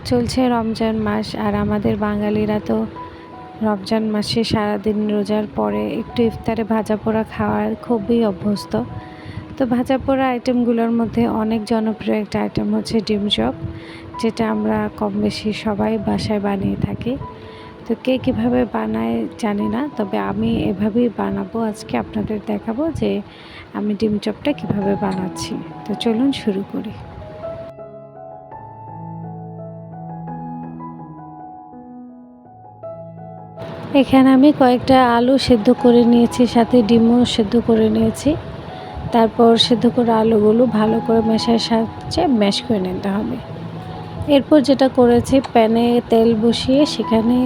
চলছে রমজান মাস, আর আমাদের বাঙালিরা তো রমজান মাসে সারাদিন রোজার পরে একটু ইফতারে ভাজা পোড়া খাওয়ার খুবই অভ্যস্ত। তো ভাজা পোড়া আইটেমগুলোর মধ্যে অনেক জনপ্রিয় একটা আইটেম হচ্ছে ডিম চপ, যেটা আমরা কম বেশি সবাই বাসায় বানিয়ে থাকি। তো কে কীভাবে বানায় জানি না, তবে আমি এভাবেই বানাবো। আজকে আপনাদের দেখাবো যে আমি ডিম চপটা কীভাবে বানাচ্ছি। তো চলুন শুরু করি। এখানে আমি কয়েকটা আলু সেদ্ধ করে নিয়েছি, সাথে ডিমও সেদ্ধ করে নিয়েছি। তারপর সেদ্ধ করা আলুগুলো ভালো করে মেশার সাহায্যে ম্যাশ করে নিতে হবে। এরপর যেটা করেছি, প্যানে তেল বসিয়ে সেখানে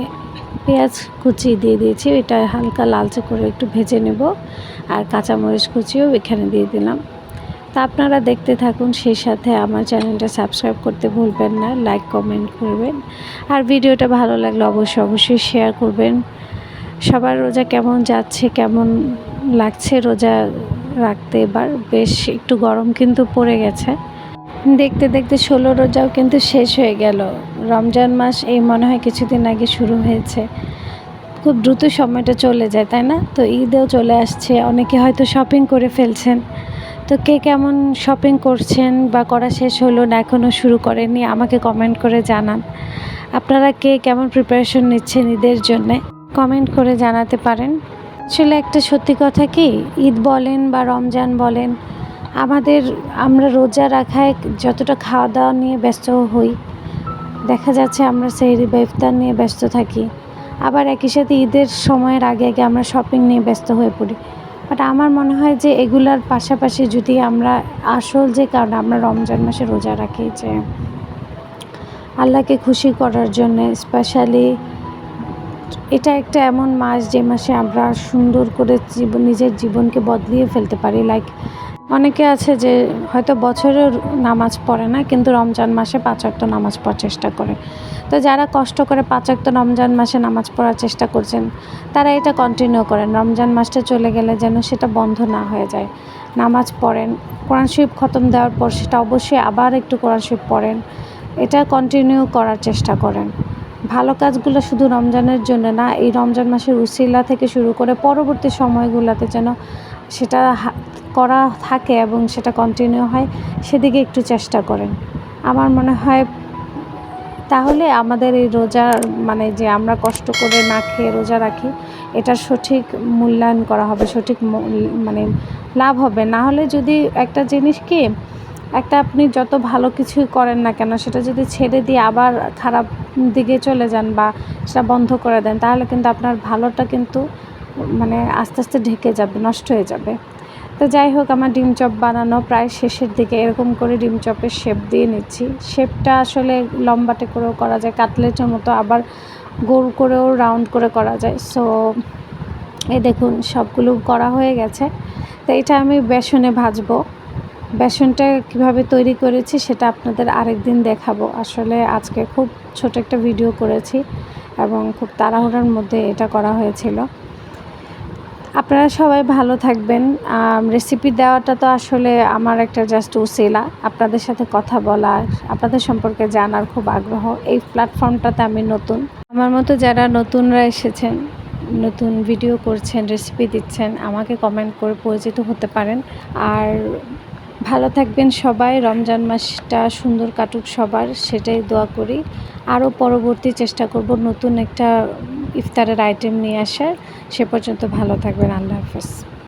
পেঁয়াজ কুচি দিয়ে দিয়েছি। এটা হালকা লালচে করে একটু ভেজে নেব, আর কাঁচামরিচ কুচিও এখানে দিয়ে দিলাম। তা আপনারা দেখতে থাকুন, সেই সাথে আমার চ্যানেলটা সাবস্ক্রাইব করতে ভুলবেন না, লাইক কমেন্ট করবেন, আর ভিডিওটা ভালো লাগলে অবশ্যই শেয়ার করবেন। সবার রোজা কেমন যাচ্ছে, কেমন লাগছে রোজা রাখতে? এবার বেশ একটু গরম কিন্তু পড়ে গেছে। দেখতে দেখতে 16 রোজাও কিন্তু শেষ হয়ে গেল। রমজান মাস এই মনে হয় কিছুদিন আগে শুরু হয়েছে। খুব দ্রুত সময়টা চলে যায়, তাই না? তো ঈদেও চলে আসছে, অনেকে হয়তো শপিং করে ফেলছেন। তো কে কেমন শপিং করছেন বা করা শেষ হলো না এখনও শুরু করেননি, আমাকে কমেন্ট করে জানান। আপনারা কে কেমন প্রিপারেশন নিচ্ছেন ঈদের জন্যে, কমেন্ট করে জানাতে পারেন। আসলে একটা সত্যি কথা কি, ঈদ বলেন বা রমজান বলেন, আমরা রোজা রাখায় যতটা খাওয়া দাওয়া নিয়ে ব্যস্ত হই, দেখা যাচ্ছে আমরা সেহরি বা ইফতার নিয়ে ব্যস্ত থাকি। আবার একই সাথে ঈদের সময়ের আগে আগে আমরা শপিং নিয়ে ব্যস্ত হয়ে পড়ি। বাট আমার মনে হয় যে এগুলার পাশাপাশি যদি আমরা আসল যে কারণ আমরা রমজান মাসে রোজা রাখি, যে আল্লাহকে খুশি করার জন্য, স্পেশালি এটা একটা এমন মাস যে মাসে আমরা সুন্দর করে নিজের জীবনকে বদলিয়ে ফেলতে পারি। লাইক অনেকে আছে যে হয়তো বছরের নামাজ পড়ে না, কিন্তু রমজান মাসে 5 ওয়াক্ত নামাজ পড়ার চেষ্টা করে। তো যারা কষ্ট করে 5 ওয়াক্ত রমজান মাসে নামাজ পড়ার চেষ্টা করছেন, তারা এটা কন্টিনিউ করেন। রমজান মাসটা চলে গেলে যেন সেটা বন্ধ না হয়ে যায়। নামাজ পড়েন, কোরআন শরীফ খতম দেওয়ার পর সেটা অবশ্যই আবার একটু কোরআন শরীফ পড়েন। এটা কন্টিনিউ করার চেষ্টা করেন। ভালো কাজগুলো শুধু রমজানের জন্য না, এই রমজান মাসের উসিলা থেকে শুরু করে পরবর্তী সময়গুলোতে যেন সেটা করা থাকে এবং সেটা কন্টিনিউ হয়, সেদিকে একটু চেষ্টা করেন। আমার মনে হয় তাহলে আমাদের এই রোজার যে আমরা কষ্ট করে না খেয়ে রোজা রাখি, এটার সঠিক মূল্যায়ন করা হবে, সঠিক লাভ হবে। না হলে যদি একটা জিনিস কি, আপনি যত ভালো কিছুই করেন না কেন, সেটা যদি ছেড়ে দিয়ে আবার খারাপ দিকে চলে যান বা সেটা বন্ধ করে দেন, তাহলে কিন্তু আপনার ভালোটা কিন্তু আস্তে আস্তে ঢেকে যাবে, নষ্ট হয়ে যাবে। তো যাই হোক, আমার ডিম চপ বানানো প্রায় শেষের দিকে। এরকম করে ডিম চপের শেপ দিয়ে নিচ্ছি। শেপটা আসলে লম্বাটে করেও করা যায়, কাটলেটের মতো, আবার গোল করেও রাউন্ড করে করা যায়। সো এই দেখুন সবগুলো করা হয়ে গেছে। তো এটা আমি বেসনে ভাজবো। বেসনটা কীভাবে তৈরি করেছি সেটা আপনাদের আরেকদিন দেখাবো। আসলে আজকে খুব ছোট একটা ভিডিও করেছি এবং খুব তাড়াহুড়োর মধ্যে এটা করা হয়েছিল। আপনারা সবাই ভালো থাকবেন। রেসিপি দেওয়াটা তো আসলে আমার একটা জাস্ট উসিলা, আপনাদের সাথে কথা বলার, আপনাদের সম্পর্কে জানার খুব আগ্রহ। এই প্ল্যাটফর্মটাতে আমি নতুন। আমার মতো যারা নতুনরা এসেছেন, নতুন ভিডিও করছেন, রেসিপি দিচ্ছেন, আমাকে কমেন্ট করে পরিচিত হতে পারেন। আর ভালো থাকবেন সবাই। রমজান মাসটা সুন্দর কাটুক সবার, সেটাই দোয়া করি। আরও পরবর্তী চেষ্টা করব নতুন একটা ইফতারের আইটেম নিয়ে আসার। সে পর্যন্ত ভালো থাকবেন। আল্লাহ হাফেজ।